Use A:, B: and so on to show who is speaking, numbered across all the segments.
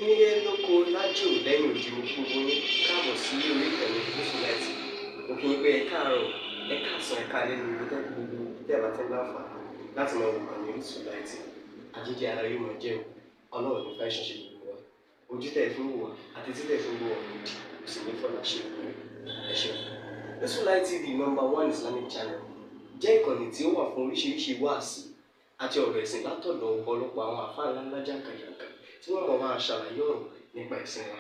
A: nílé lóko lájò lẹ́yìn òdì gbogbo ní káàbọ̀ sí orí ìkànnì Orísun mo kí n pé ẹ káàárọ̀ ẹ káàsán ẹ káalẹ́ ní ibi tẹ́lẹ̀ gbogbo tẹ́lẹ̀ tẹ́lẹ̀ láǹfààní láti máa wò ìkànnì Orísun àjíjẹ ara yóò máa jẹun ọlọ́run ní fẹ́ ṣẹṣẹ gbogbo wa ojú tẹ̀ fún wò wá àti títẹ̀ fún wò wá lòdì kò sì ní fọ́nà ṣe ẹ ṣeun. Orísun TV #1 Islamic channel jẹ́ ìkànnì tí ó wà fún oríṣiríṣi wáàsí àti ọ̀rọ̀ ẹ̀sìn látọ̀dọ̀ ọ̀pọ̀lọpọ̀ àwọn àfáà ńláńlá jàǹkàjàǹkà tí wọ́n mọ̀ máa ṣàlàyé ọ̀rọ̀ nípa ẹ̀sìn wa.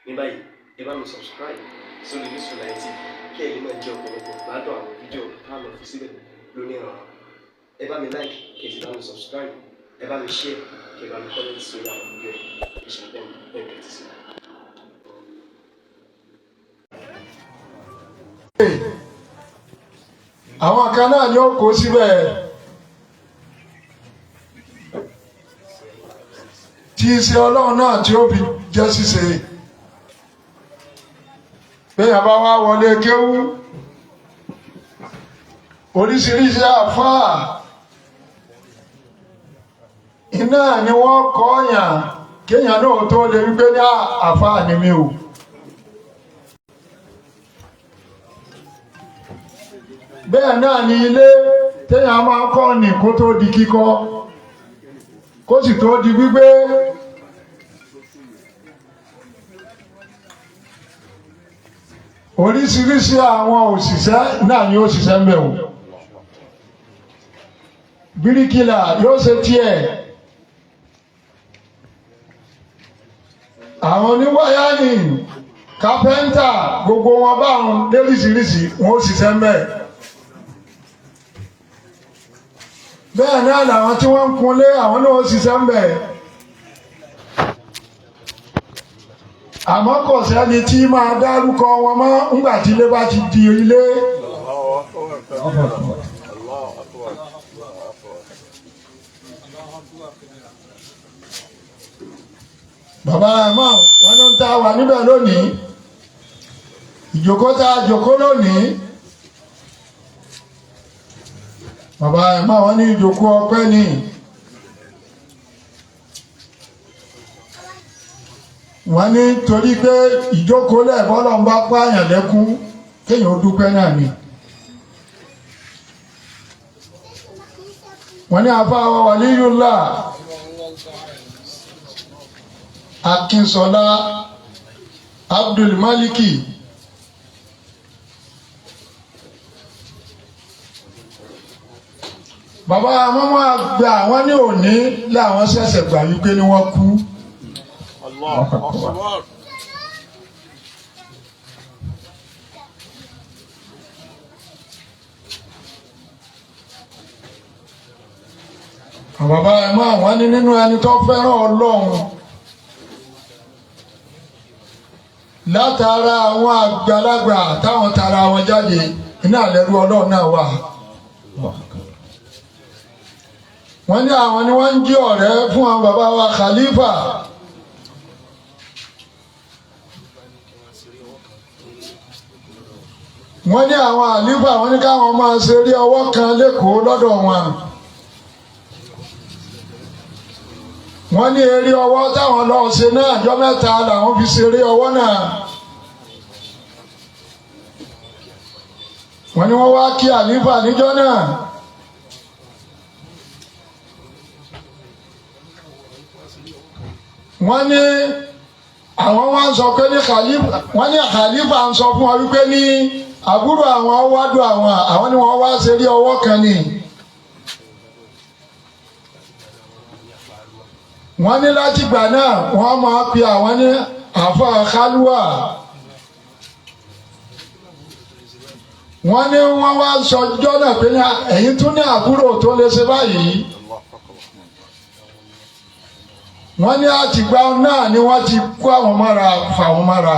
A: Ní báyìí ẹ bá mi subscribe sórí Orísun TV kí ẹ lè máa jẹ ọ̀pọ̀lọpọ̀ gbádùn àwọn fídíò táwọn fi síbẹ̀ lónìí ọ̀rọ̀. Ẹ bá mi like kí ẹ sì bá mi subscribe, ẹ bá mi share kí ẹ bá mi comment sórí àwọn fídíò yìí kí ṣe bẹ́ẹ̀ kẹ́tì sí.
B: Àwọn kan náà ni ó kó síbẹ̀ tí iṣẹ́ ọlọ́run náà tí ó fi jẹ́ ṣíṣe bẹ́ẹ̀ bá wá wọlé kéwú oríṣiríṣi àfáà iná ni wọ́n kọ́ yàn kéèyàn náà tó lè wípé ní àfáà ni mí o. Bẹ́ẹ̀ náà ni ilé téèyàn máa kọ́ ní kó tó di kíkọ́ kó sì tó di gbígbé. Oríṣiríṣi àwọn òṣìṣẹ́ náà ni ó ṣiṣẹ́ ń bẹ̀ o. Bíríkìlà yóò ṣe tiẹ̀. Àwọn oníwáyánì kápẹ́ńtà gbogbo wọn báwọn lóríṣiríṣi wọn ó ṣiṣẹ́ ń bẹ̀. Bẹ́ẹ̀ náà làwọn tí wọ́n ń kunlé àwọn náà ó ṣiṣẹ́ ń bẹ̀. Àmọ́ kò sẹ́ni tí máa dárúkọ wọn mọ́ ńgbà tí ilé bá ti di ilé. Bàbá ẹ̀mọ́ wọn ló ń ta wà níbẹ̀ lónìí. Ìjókòó tá a jókòó lónìí. Bàbá ẹ̀mọ́ wọn ní ìjókòó ọpẹ́ ni. Wọ́n ní torí pé ìjókòó lẹ́ẹ̀bọ́lọ̀ ń bá pààyàn lẹ́kún kéèyàn ó dúpẹ́ náà ni. Wọ́n ní àfáà Waliyullah Akínsọlá Abdul Maliki bàbá mọ́mọ́ àgbà wọ́n ní òní láwọn ṣẹ̀ṣẹ̀ gbà wípé ní wọ́n kú. Bàbá ẹ̀mọ́ àwọn ní nínú ẹni tó fẹ́ràn Ọlọ́run látara àwọn àgbàlagbà táwọn tara wọn jáde iná àlẹ́rú Ọlọ́run náà wà. Wọ́n ní àwọn ni wọ́n ń jí ọ̀rẹ́ fún àwọn bàbá wa Khalifa. Wọ́n ní àwọn àlífà wọ́n ní káwọn máa ṣe rí ọwọ́ kan lẹ́kọ̀ọ́ lọ́dọ̀ wọn. Wọ́n ní eré ọwọ́ táwọn lọ ṣe náà ọjọ́ mẹ́ta làwọn fi ṣe eré ọwọ́ náà. Wọ́n ní wọ́n wá kí àlífà níjọ́ náà. Wọ́n ní àwọn wá ń sọ pé ní Khalifa wọ́n ní Khalifa ń sọ fún ọ wípé ní àbúrò àwọn wádùn àwọn ni wọ́n wá ṣe rí ọwọ́ kan ni. Wọ́n ní láti gbà náà wọ́n máa pe àwọn ní àfáà Khalwa. Wọ́n ní wọ́n wá sọ jọ́nà pé ní ẹ̀yin tún ní àbúrò tó lè ṣe báyìí. Wọ́n ní àtìgbà náà ni wọ́n ti kó àwọn mọ́ra fà wọ́n mọ́ra.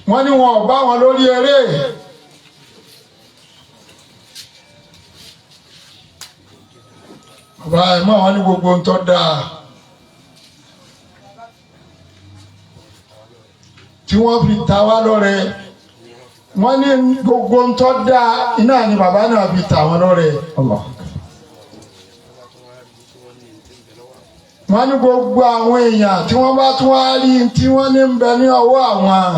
B: Wọ́n ní wọn ò bá wọn lórí eré. Bàbá ẹ̀mọ́ wọn ní gbogbo ń tọ́ dáa. Tí wọ́n fi ta wá lọ́rẹ. Wọ́n ní gbogbo ń tọ́ dáa iná ni bàbá náà fi ta wọn lọ́rẹ. wọ́n ní gbogbo àwọn èèyàn tí wọ́n bá tún wá rí tí wọ́n ní ń bẹ ní ọwọ́ àwọn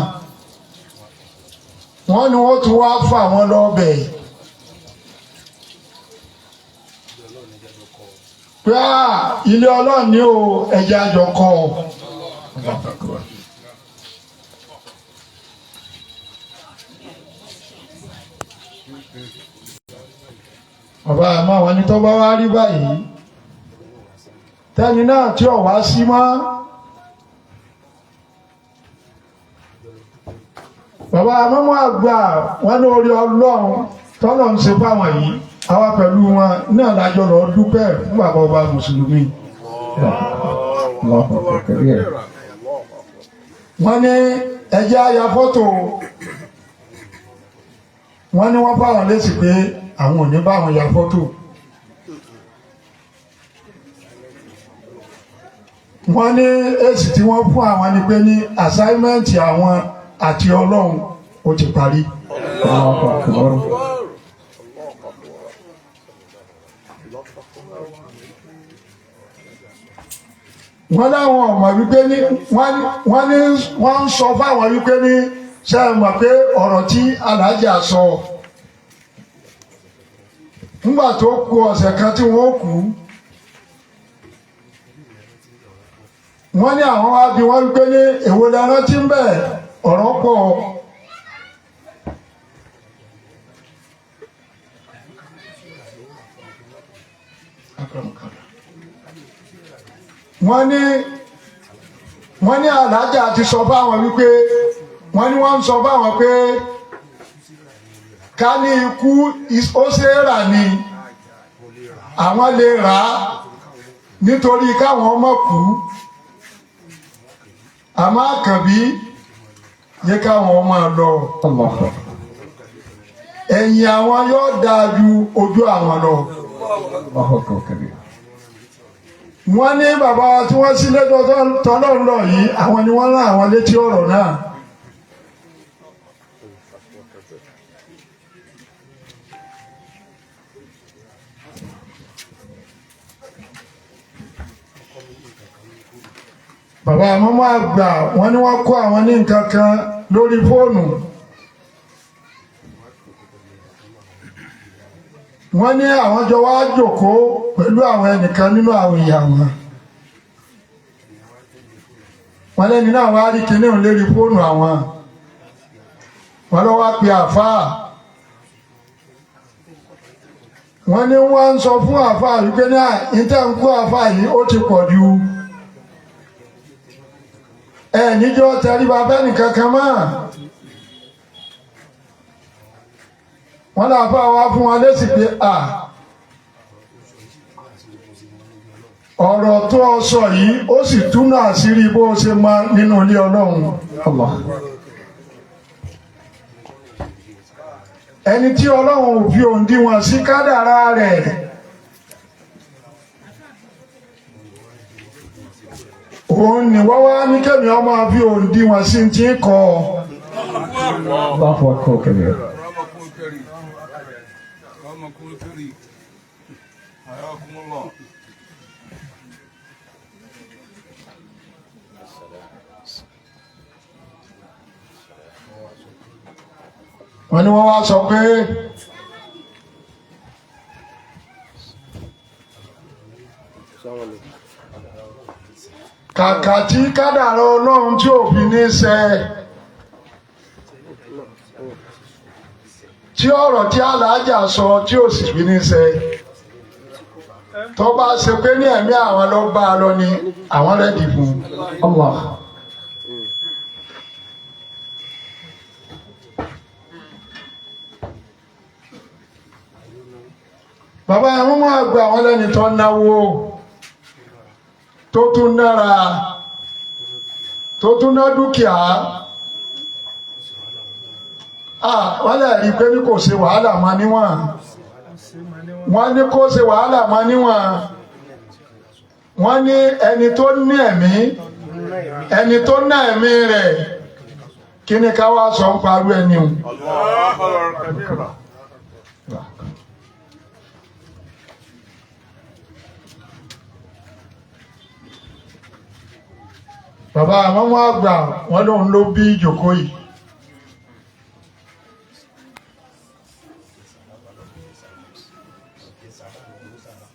B: wọ́n ní wọ́n tún wá fà wọ́n lọ́bẹ̀ pé ilé Ọlọ́run ní o ẹ̀jẹ̀ àjọkọ́ bàbá àmọ́ àwọn ẹni tó bá wá rí báyìí tẹ́ni náà tí ò wá sí mọ́ bàbá àmọ́mọ́ àgbà wọn ní orí Ọlọ́run tọ́lọ̀ ń ṣe fáwọn yìí àwa pẹ̀lú wọn náà lájọ lọ dúpẹ́ fún bàbá ọba mùsùlùmí wọ́n ní ẹjẹ́ àyà fọ́tò wọ́n ní wọ́n fáwọn lésì pé àwọn ò ní bá wọn ya fọ́tò wọ́n ní èsì tí wọ́n fún àwọn ni pé ní assignment àwọn àti Ọlọ́run ó ti parí. wọ́n láwọn ọmọ wípé ní wọ́n ń sọ fáwọn wípé ní ṣe é mọ̀ pé ọ̀rọ̀ tí alájà sọ nígbà tó kù ọ̀sẹ̀ kan tí wọ́n kú wọ́n ní àwọn wá bí wọ́n wípé ní èwo lẹ́ran tí ń bẹ̀ ọ̀rọ̀ pọ̀ wọ́n ní alájà ti sọ fáwọn wípé wọ́n ń sọ fáwọn pé ká ní ikú ó ṣe é rà ni àwọn lè rà á nítorí káwọn ọmọ kú àmọ́ Àkànbí yẹ káwọn ọmọ lọ ẹ̀yìn àwọn yóò dáa ju ojú àwọn lọ. wọ́n ní bàbá wa tí wọ́n sí lẹ́jọ́ tọ́lọ́run lọ yìí àwọn ni wọ́n rán àwọn létí ọ̀rọ̀ náà. bàbá àmọ́mọ́ àgbà wọ́n ní wọ́n kó àwọn ní nǹkan kan lórí fóònù wọ́n ní àwọn jọ wá jókòó pẹ̀lú àwọn ẹnìkan nínú àwọn ìyàwó wọ́n lẹ́ni náà wá rí kinní òun lérí fóònù àwọn wọ́n lọ wá pe àfáà wọ́n ní wọ́n ń sọ fún àfáà wípé ní ìtẹ́ ń kó àfáà yìí ó ti pọ̀ jù níjọ́ tẹríba bẹ́ẹ̀ni kankan mọ́ wọ́n láfà wá fún wọn lésì pé ọ̀rọ̀ tó ọ sọ yìí ó sì túnà àṣírí bó ṣe mọ nínú ilé Ọlọ́run ẹni tí Ọlọ́run ò fi òǹdíwọ̀n sí kádàrá rẹ̀ òun ni wọ́n wá ní kẹ́mi ọmọ bí òǹdíwọ̀n sí ti ń kọ́ wọ́n ní wọ́n wá sọ pé kàkà tí kádàrá Ọlọ́run tí ò fi ní ṣẹ tí ọ̀rọ̀ tí aláàjà sọ tí ò sì fi ní ṣẹ tó bá ṣe pé ní ẹ̀mí àwọn ló bá a lọ ni àwọn rẹ́dì fún Allah. bàbá yẹn wọ́n máa gba àwọn lẹ́ni tó náwó tó tún nára tó tún ná dúkìá wọ́n lè rí i pé ní kò ṣe wàhálà máa níwọ̀n wọ́n ní kó ṣe wàhálà máa níwọ̀n wọ́n ní ẹni tó ní ẹ̀mí ẹni tó ná ẹ̀mí rẹ̀ kí ni ká wá sọ ń parú ẹni o. bàbá àmọ́mọ́ àgbà wọn lòun ló bí ìjókòó yìí.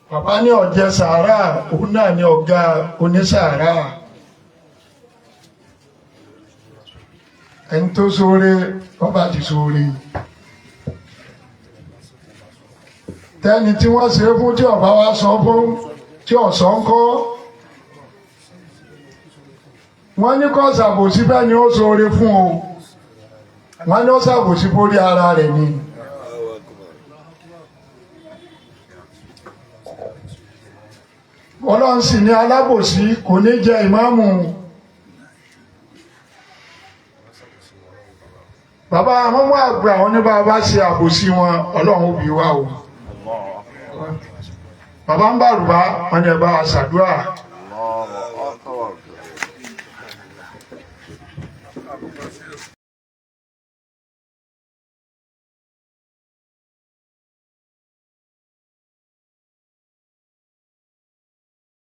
B: bàbá ní ọ̀jẹ̀ sàárà òun náà ní ọ̀gá onísàárà. ẹni tó ṣoore ọba ti ṣoore. tẹ́ni tí wọ́n ṣe fún tí ọba wa sọ fún tí ọ̀sán kọ́. wọ́n ní kó ṣàbòsí bẹ́ẹ̀ ni ó ṣoore fún o. wọ́n ní ó ṣàbòsí borí ara rẹ̀ ni. Ọlọ́run sì ní alábòsí kò ní jẹ ìmáàmù. bàbá àmọ́mọ́ àgbà wọn ní bàbá ṣe àbòsí wọn Ọlọ́run ó bí wá o. bàbá ń bàrùbá wọn ní ẹ bá wa ṣàdúrà.